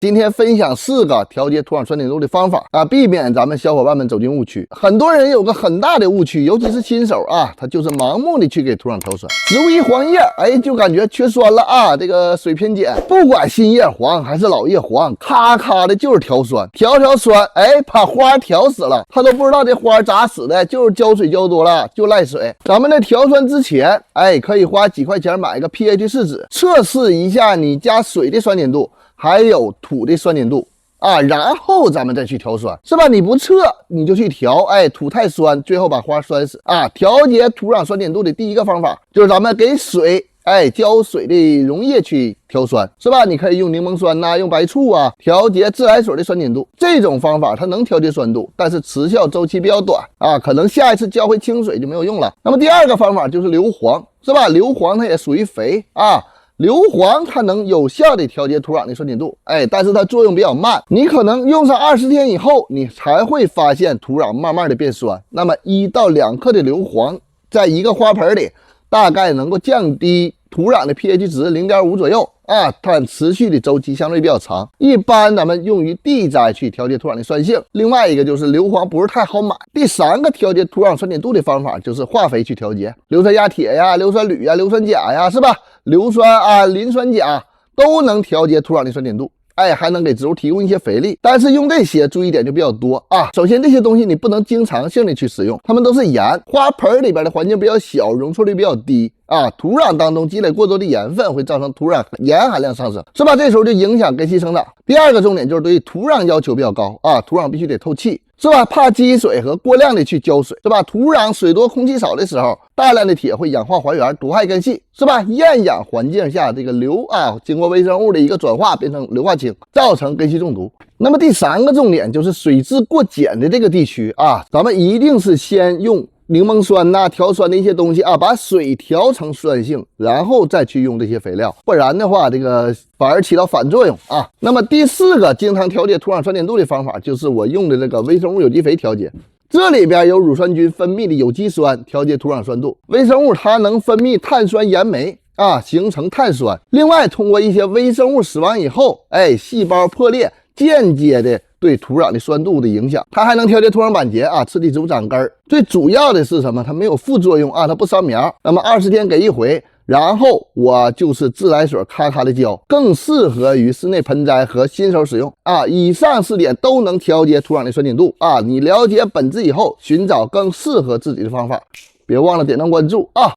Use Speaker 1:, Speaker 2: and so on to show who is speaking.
Speaker 1: 今天分享4个调节土壤酸碱度的方法啊，避免咱们小伙伴们走进误区。很多人有个很大的误区，尤其是新手啊，他就是盲目的去给土壤调酸。植物一黄叶，哎，就感觉缺酸了啊，这个水偏碱。不管新叶黄还是老叶黄，咔咔的就是调酸，调酸，哎，把花调死了，他都不知道这花咋死的，就是浇水浇多了，就赖水。咱们在调酸之前，哎，可以花几块钱买一个 pH 试纸，测试一下你家水的酸碱度。还有土的酸碱度啊，然后咱们再去调酸，是吧？你不测你就去调，哎，土太酸，最后把花酸死啊！调节土壤酸碱度的第一个方法就是咱们给水，哎，浇水的溶液去调酸，是吧？你可以用柠檬酸呐，用白醋啊，调节自来水的酸碱度。这种方法它能调节酸度，但是持效周期比较短啊，可能下一次浇回清水就没有用了。那么第二个方法就是硫磺，是吧？硫磺它也属于肥啊。硫磺它能有效的调节土壤的酸碱度，哎，但是它作用比较慢，你可能用上20天以后，你才会发现土壤慢慢的变酸。那么1到2克的硫磺，在一个花盆里，大概能够降低土壤的 pH 值0.5左右啊，它持续的周期相对比较长。一般咱们用于地栽去调节土壤的酸性。另外一个就是硫磺不是太好买。第3个调节土壤酸碱度的方法就是化肥去调节，硫酸亚铁呀、硫酸铝呀、硫酸钾呀，是吧？硫酸啊、磷酸钾都能调节土壤的酸碱度，哎，还能给植物提供一些肥力。但是用这些注意点就比较多啊。首先这些东西你不能经常性的去使用，它们都是盐，花盆里边的环境比较小，容错率比较低啊，土壤当中积累过多的盐分会造成土壤盐含量上升，是吧？这时候就影响根系成长。第2个重点就是对土壤要求比较高啊，土壤必须得透气，是吧？怕积水和过量的去浇水，是吧？土壤水多空气少的时候，大量的铁会氧化还原，毒害根系，是吧？厌氧环境下这个硫啊，经过微生物的一个转化变成硫化氢，造成根系中毒。那么第3个重点就是水质过碱的这个地区啊，咱们一定是先用柠檬酸呐、调酸的一些东西啊，把水调成酸性，然后再去用这些肥料，不然的话，这个反而起到反作用啊。那么第4个经常调节土壤酸碱度的方法，就是我用的这个微生物有机肥调节。这里边有乳酸菌分泌的有机酸调节土壤酸度，微生物它能分泌碳酸盐酶啊，形成碳酸。另外，通过一些微生物死亡以后，哎，细胞破裂，间接的对土壤的酸度的影响，它还能调节土壤板结啊，刺激植物长根儿。最主要的是什么？它没有副作用啊，它不伤苗。那么20天给一回，然后我就是自来水咔咔的浇，更适合于室内盆栽和新手使用啊。以上4点都能调节土壤的酸碱度啊。你了解本质以后，寻找更适合自己的方法，别忘了点赞关注啊。